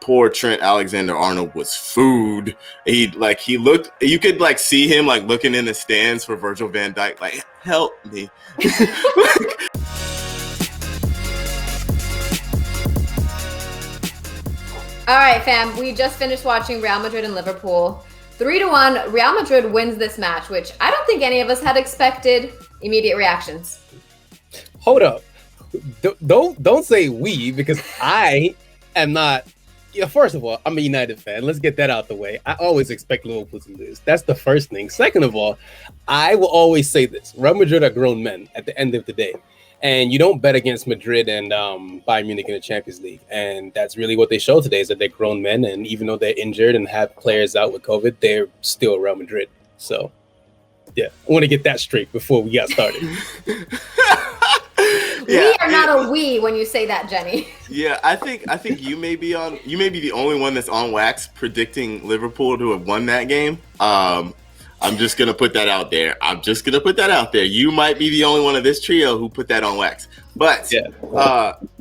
poor Trent Alexander-Arnold was food. He looked, you could like see him like looking in the stands for Virgil van Dijk, like, help me. All right, fam, we just finished watching Real Madrid and Liverpool. 3-1, Real Madrid wins this match, which I don't think any of us had expected. Immediate reactions. Hold up. Don't say we, because I am not. Yeah, first of all, I'm a United fan. Let's get that out the way. I always expect Liverpool to lose. That's the first thing. Second of all, I will always say this. Real Madrid are grown men at the end of the day. And you don't bet against Madrid and Bayern Munich in the Champions League. And that's really what they show today, is that they're grown men. And even though they're injured and have players out with COVID, they're still Real Madrid. So, yeah, I want to get that straight before we got started. We are not a we when you say that, Jenny. Yeah, I think you may be the only one that's on wax predicting Liverpool to have won that game. I'm just gonna put that out there. You might be the only one of this trio who put that on wax. But yeah.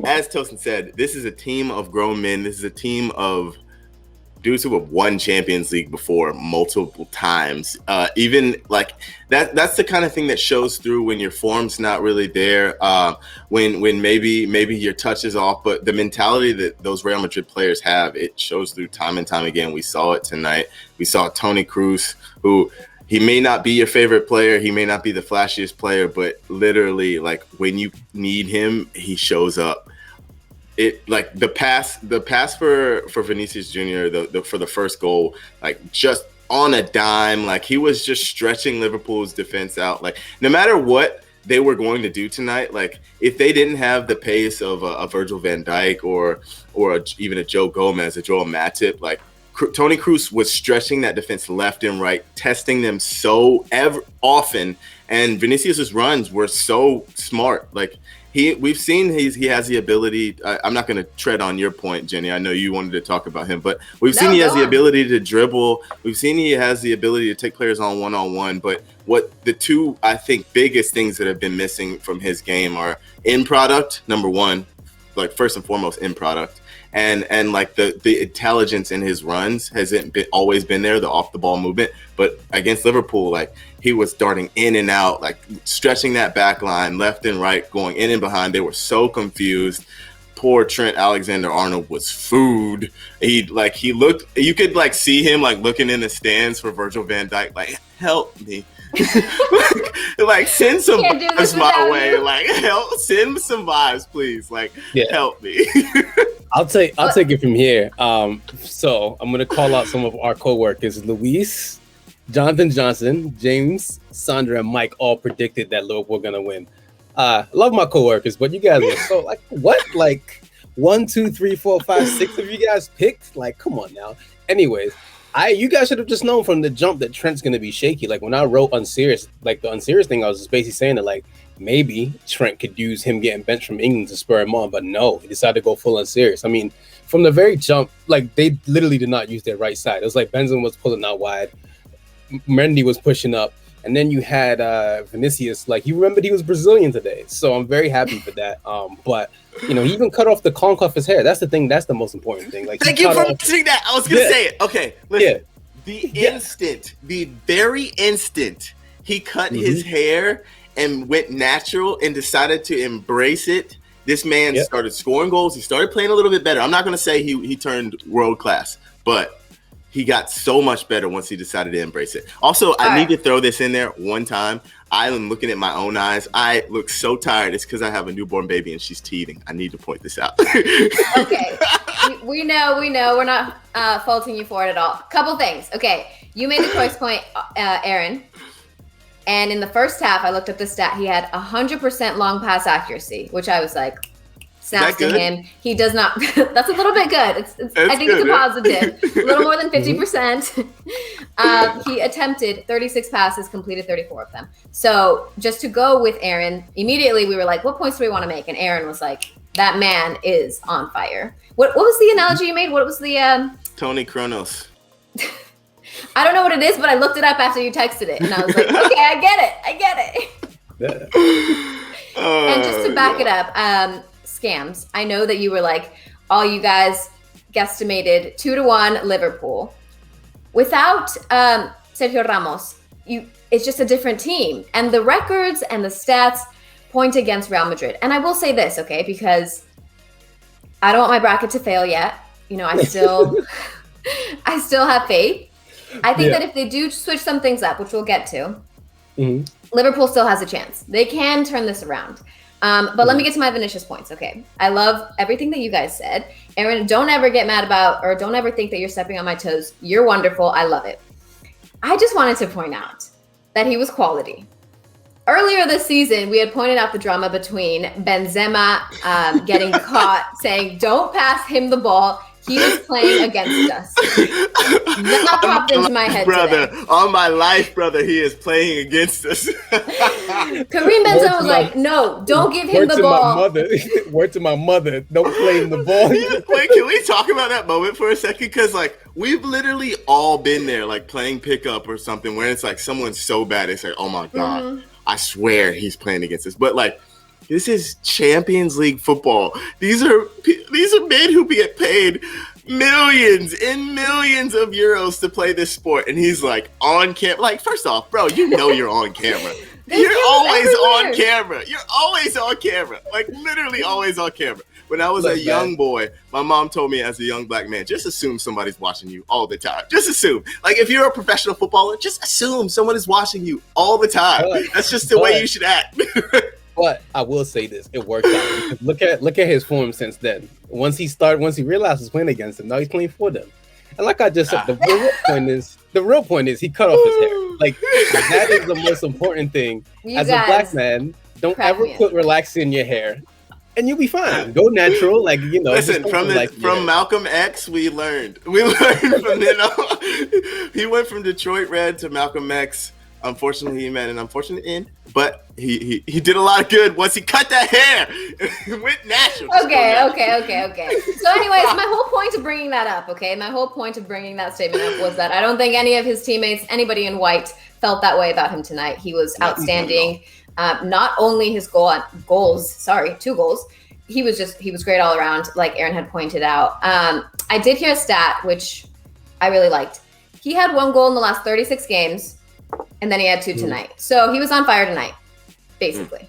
As Tosin said, this is a team of grown men. This is a team of dudes who have won Champions League before multiple times. Even like that's the kind of thing that shows through when your form's not really there, when maybe your touch is off, but the mentality that those Real Madrid players have, it shows through time and time again. We saw it tonight. We saw Toni Kroos, who he may not be your favorite player, he may not be the flashiest player, but literally, like, when you need him, he shows up. It like the pass for Vinicius Junior, for the first goal, like just on a dime, like he was just stretching Liverpool's defense out. Like no matter what they were going to do tonight, like if they didn't have the pace of a Virgil van Dijk or even a Joe Gomez, a Joel Matip, like Toni Kroos was stretching that defense left and right, testing them so often, and Vinicius's runs were so smart. Like we've seen he has the ability. I'm not going to tread on your point, Jenny. I know you wanted to talk about him, but we've seen he has the ability to dribble. We've seen he has the ability to take players on one-on-one. But what the two, I think, biggest things that have been missing from his game are in product, number one, like first and foremost, in product. And like the intelligence in his runs hasn't always been there, the off the ball movement. But against Liverpool, like he was darting in and out, like stretching that back line left and right, going in and behind. They were so confused. Poor Trent Alexander-Arnold was food. He looked, you could like see him like looking in the stands for Virgil van Dijk, like, help me. like send some vibes my way. Like send some vibes, please. Like help me. I'll take it from here. So I'm gonna call out some of our co-workers. Luis, Jonathan Johnson, James, Sandra, and Mike all predicted that Liverpool were gonna win. Love my co-workers, but you guys were so like what? Like 1, 2, 3, 4, 5, 6 of you guys picked? Like, come on now. Anyways, you guys should have just known from the jump that Trent's gonna be shaky. Like when I wrote unserious, like the unserious thing, I was just basically saying that like maybe Trent could use him getting benched from England to spur him on, but no, he decided to go full unserious. I mean, from the very jump, like they literally did not use their right side. It was like Benzema was pulling out wide, Mendy was pushing up, and then you had Vinicius. Like you remembered he was Brazilian today, so I'm very happy for that. But you know, he even cut off the conch off his hair. That's the thing. That's the most important thing. Like, thank you for mentioning that. I was gonna say it. Okay, listen. Yeah. The very instant he cut his hair and went natural and decided to embrace it, this man started scoring goals. He started playing a little bit better. I'm not gonna say he turned world class, but he got so much better once he decided to embrace it. Also, I need to throw this in there one time. I am looking at my own eyes. I look so tired. It's because I have a newborn baby and she's teething. I need to point this out. Okay. We know. We're not faulting you for it at all. Couple things. Okay. You made the choice point, Aaron. And in the first half, I looked up the stat. He had 100% long pass accuracy, which I was like, snaps to him. He does not. That's a little bit good. I think it's a positive. A little more than 50%. He attempted 36 passes, completed 34 of them. So just to go with Aaron, immediately we were like, what points do we want to make? And Aaron was like, that man is on fire. What was the analogy you made? What was the Tony Kronos. I don't know what it is, but I looked it up after you texted it, and I was like, okay, I get it. And just to back it up, scams. I know that you were like, all you guys guesstimated 2-1 Liverpool. Without Sergio Ramos, it's just a different team. And the records and the stats point against Real Madrid. And I will say this, okay, because I don't want my bracket to fail yet. I still have faith. I think that if they do switch some things up, which we'll get to, Liverpool still has a chance. They can turn this around. But let me get to my Vinicius points, okay? I love everything that you guys said. Aaron, don't ever get mad about, or don't ever think that you're stepping on my toes. You're wonderful. I love it. I just wanted to point out that he was quality. Earlier this season, we had pointed out the drama between Benzema getting caught saying, don't pass him the ball. He was playing against us. That popped into my head brother, today. On my life, brother, he is playing against us. Karim Benzema was like, no, don't give him the ball. Word to my mother, don't play him the ball. Wait, can we talk about that moment for a second? Because, we've literally all been there, playing pickup or something, where it's someone's so bad, it's oh my God, I swear he's playing against us. But, this is Champions League football. These are men who get paid millions and millions of euros to play this sport, and he's on camera. First off, bro, you're on camera. You're always on camera. You're always on camera. Literally always on camera. When I was a young boy, my mom told me as a young black man, just assume somebody's watching you all the time. Just assume. If you're a professional footballer, just assume someone is watching you all the time. That's just the way you should act. But I will say this, it worked out. Look at his form since then. Once he realized he's playing against them, now he's playing for them. And like I just said, the real point is he cut off his hair. That is the most important thing. As a black man, don't ever put relaxer in your hair, and you'll be fine. Go natural, Listen, from Malcolm X, we learned from then on. He went from Detroit Red to Malcolm X. Unfortunately, he met an unfortunate end, but he did a lot of good once he cut that hair. It went natural. Okay. So anyways, my whole point of bringing that up, my whole point of bringing that statement up was that I don't think any of his teammates, anybody in white, felt that way about him tonight. He was outstanding. Not only his 2 goals. He was great all around, like Aaron had pointed out. I did hear a stat, which I really liked. He had 1 goal in the last 36 games. And then he had 2 tonight. So he was on fire tonight, basically.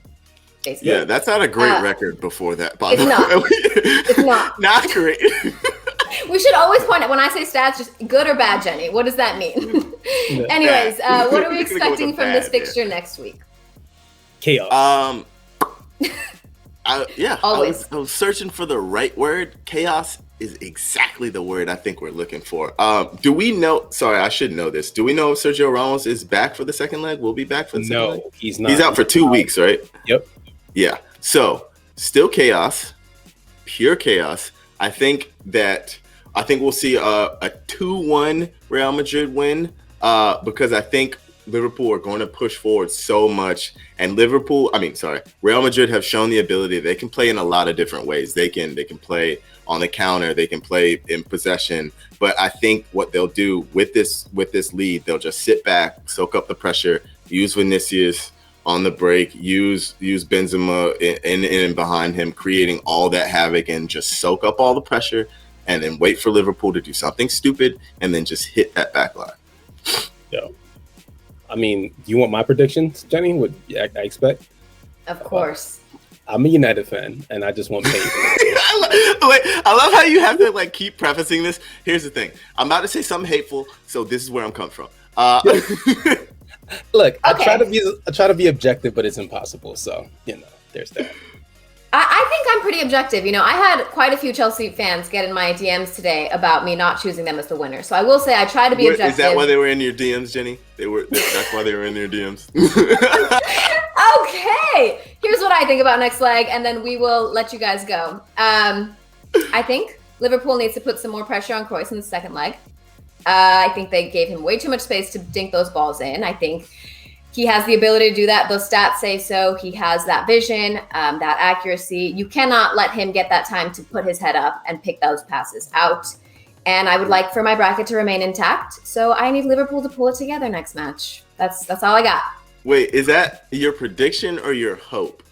Yeah, that's not a great record before that, by the way. It's not. Not great. We should always point out, when I say stats, just good or bad, Jenny. What does that mean? Anyways, what are we expecting from this fixture next week? Chaos. Always. I was searching for the right word. Chaos is exactly the word I think we're looking for. Do we know? Sorry, I should know this. Do we know if Sergio Ramos is back for the second leg? Will be back for the second leg? No, he's not. He's out for 2 weeks, right? Yep. Yeah. So still chaos, pure chaos. I think we'll see a 2-1 Real Madrid win because I think Liverpool are going to push forward so much, and Real Madrid have shown the ability they can play in a lot of different ways. They can play on the counter, they can play in possession, but I think what they'll do with this lead, they'll just sit back, soak up the pressure, use Vinicius on the break, use Benzema in and behind him, creating all that havoc, and just soak up all the pressure, and then wait for Liverpool to do something stupid, and then just hit that back line. Yeah. I mean, do you want my predictions, Jenny? What I expect? Of course. I'm a United fan, and I just want pain. I love how you have to keep prefacing this. Here's the thing: I'm about to say something hateful, so this is where I'm coming from. Look, I try to be objective, but it's impossible. So there's that. I think I'm pretty objective. I had quite a few Chelsea fans get in my DMs today about me not choosing them as the winner. So I will say I try to be objective. Is that why they were in your DMs, Jenny? That's why they were in their DMs. Okay. Here's what I think about next leg, and then we will let you guys go. I think Liverpool needs to put some more pressure on Kroos in the second leg. I think they gave him way too much space to dink those balls in. I think he has the ability to do that. Those stats say so. He has that vision, that accuracy. You cannot let him get that time to put his head up and pick those passes out. And I would like for my bracket to remain intact. So I need Liverpool to pull it together next match. That's all I got. Wait, is that your prediction or your hope?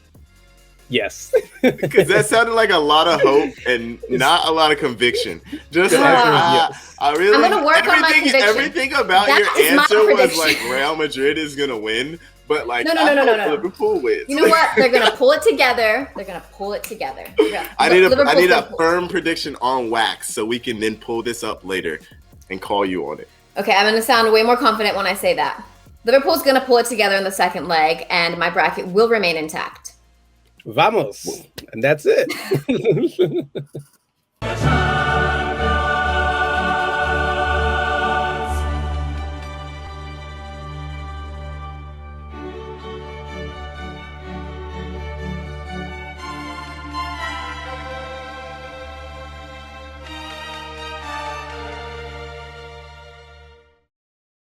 Yes. Because that sounded like a lot of hope and not a lot of conviction. Just like, Yes. I really. I'm gonna work on my conviction. Everything about That your is my answer was prediction. like Real Madrid is gonna win, but like No. Liverpool wins. You know what? They're gonna pull it together. They're gonna pull it together. I need Liverpool's a firm prediction on wax so we can then pull this up later and call you on it. Okay, I'm gonna sound way more confident when I say that. Liverpool's gonna pull it together in the second leg, and my bracket will remain intact. Vamos. And that's it.